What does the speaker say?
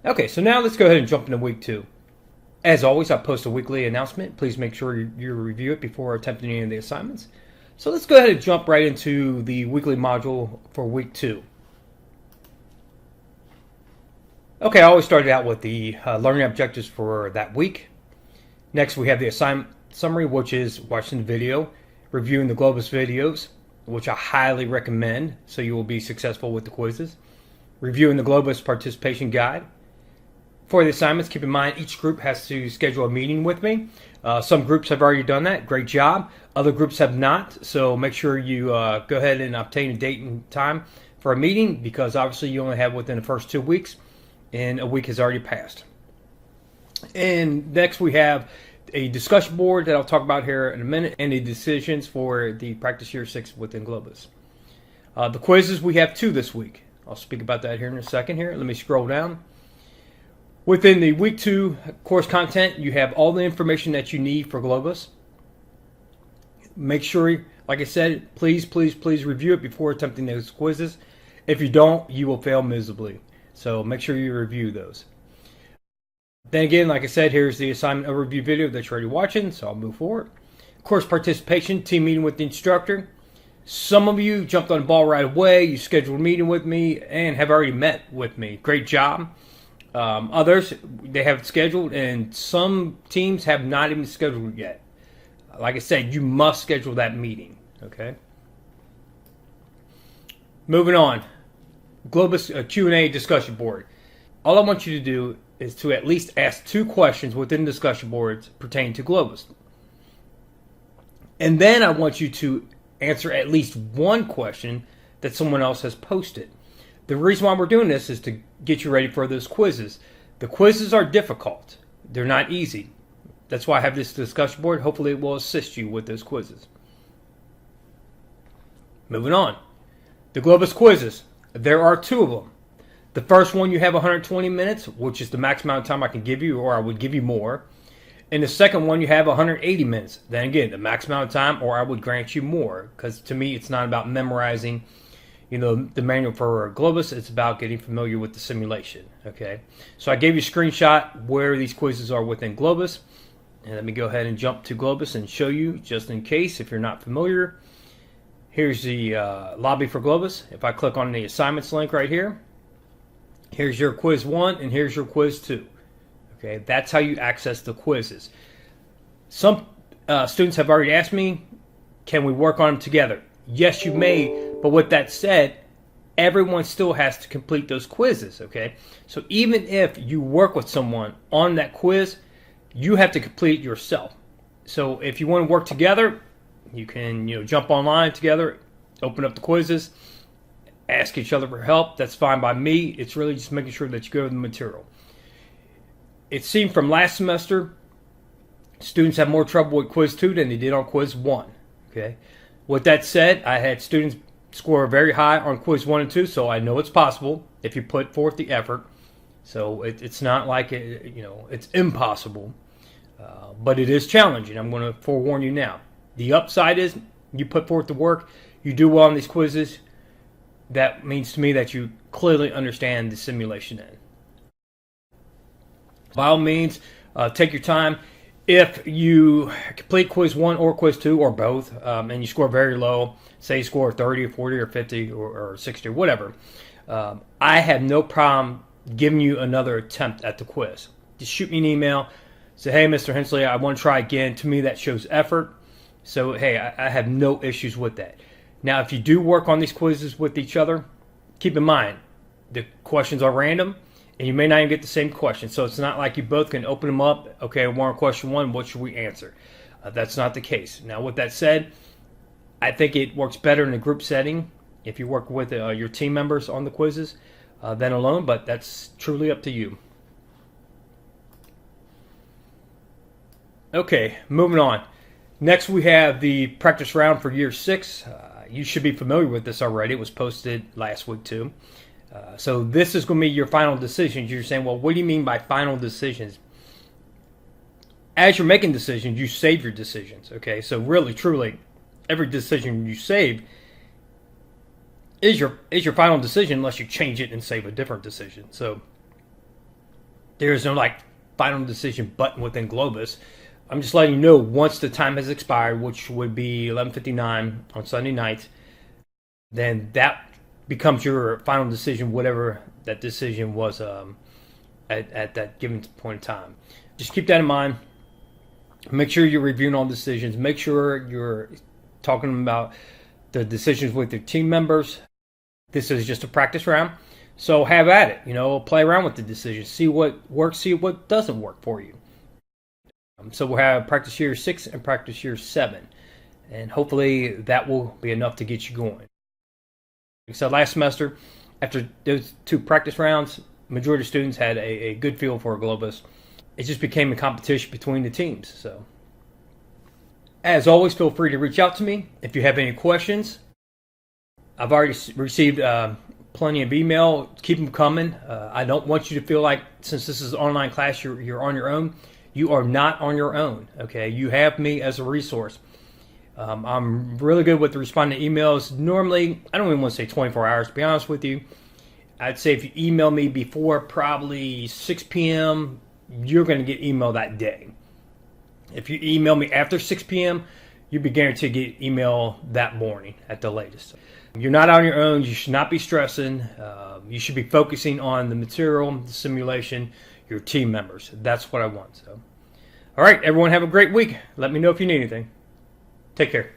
Okay, so now let's go ahead and jump into week 2. As always, I post a weekly announcement. Please make sure you review it before attempting any of the assignments. So let's go ahead and jump right into the weekly module for week 2. Okay, I always started out with the learning objectives for that week. Next, we have the assignment summary, which is watching the video, reviewing the Globus videos, which I highly recommend so you will be successful with the quizzes, reviewing the Globus participation guide. For the assignments, keep in mind each group has to schedule a meeting with me. Some groups have already done that. Great job. Other groups have not. So make sure you go ahead and obtain a date and time for a meeting, because obviously you only have within the first 2 weeks and a week has already passed. And next we have a discussion board that I'll talk about here in a minute, and the decisions for the practice year 6 within Globus. The quizzes, we have 2 this week. I'll speak about that here in a second here. Let me scroll down. Within the week 2 course content, you have all the information that you need for Globus. Make sure, like I said, please review it before attempting those quizzes. If you don't, you will fail miserably. So make sure you review those. Then again, like I said, here's the assignment overview video that you're already watching, so I'll move forward. Course participation, team meeting with the instructor. Some of you jumped on the ball right away. You scheduled a meeting with me and have already met with me. Great job. Others, they have it scheduled, and some teams have not even scheduled it yet. Like I said, you must schedule that meeting, okay? Moving on. Globus Q&A discussion board. All I want you to do is to at least ask 2 questions within the discussion boards pertaining to Globus. And then I want you to answer at least 1 question that someone else has posted. The reason why we're doing this is to get you ready for those quizzes. The quizzes are difficult. They're not easy. That's why I have this discussion board. Hopefully it will assist you with those quizzes. Moving on. The Globus quizzes. There are 2 of them. The first one, you have 120 minutes, which is the max amount of time I can give you, or I would give you more. And the second one, you have 180 minutes. Then again, the max amount of time, or I would grant you more. Because to me, it's not about memorizing the manual for Globus. It's about getting familiar with the simulation, okay? So I gave you a screenshot where these quizzes are within Globus. And let me go ahead and jump to Globus and show you, just in case, if you're not familiar. Here's the lobby for Globus. If I click on the assignments link right here, here's your quiz 1 and here's your quiz 2. Okay, that's how you access the quizzes. Some students have already asked me, can we work on them together? Yes, you may. But with that said, everyone still has to complete those quizzes, okay? So even if you work with someone on that quiz, you have to complete it yourself. So if you want to work together, you can jump online together, open up the quizzes, ask each other for help. That's fine by me. It's really just making sure that you go over the material. It seemed from last semester, students have more trouble with quiz 2 than they did on quiz 1, okay? With that said, I had students score very high on quiz 1 and 2, so I know it's possible if you put forth the effort. So it's not like it's impossible, but it is challenging. I'm going to forewarn you now. The upside is you put forth the work, you do well on these quizzes. That means to me that you clearly understand the simulation end. By all means, take your time. If you complete quiz 1 or quiz 2 or both, and you score very low, say you score 30 or 40 or 50 or 60 or whatever, I have no problem giving you another attempt at the quiz. Just shoot me an email. Say, hey, Mr. Hensley, I want to try again. To me, that shows effort. So, hey, I have no issues with that. Now, if you do work on these quizzes with each other, keep in mind, the questions are random. And you may not even get the same question. So it's not like you both can open them up. Okay, we're on question 1. What should we answer? That's not the case. Now, with that said, I think it works better in a group setting if you work with your team members on the quizzes than alone. But that's truly up to you. Okay, moving on. Next, we have the practice round for year 6. You should be familiar with this already. It was posted last week, too. So this is going to be your final decisions. You're saying, well, what do you mean by final decisions? As you're making decisions, you save your decisions, okay? So really, truly, every decision you save is your final decision unless you change it and save a different decision. So There's no like final decision button within Globus. I'm just letting you know once the time has expired, which would be 11:59 on Sunday night, then that becomes your final decision, whatever that decision was at that given point in time. Just keep that in mind. Make sure you're reviewing all decisions. Make sure you're talking about the decisions with your team members. This is just a practice round, so have at it. Play around with the decisions. See what works, see what doesn't work for you. So we'll have practice year 6 and practice year 7. And hopefully that will be enough to get you going. Like I said, last semester, after those 2 practice rounds, majority of students had a good feel for Globus. It just became a competition between the teams. So, as always, feel free to reach out to me if you have any questions. I've already received plenty of email. Keep them coming. I don't want you to feel like, since this is an online class, you're on your own. You are not on your own, okay? You have me as a resource. I'm really good with responding to emails. Normally, I don't even want to say 24 hours, to be honest with you. I'd say if you email me before probably 6 p.m., you're going to get email that day. If you email me after 6 p.m., you'll be guaranteed to get email that morning at the latest. You're not on your own. You should not be stressing. You should be focusing on the material, the simulation, your team members. That's what I want. So, all right, everyone, have a great week. Let me know if you need anything. Take care.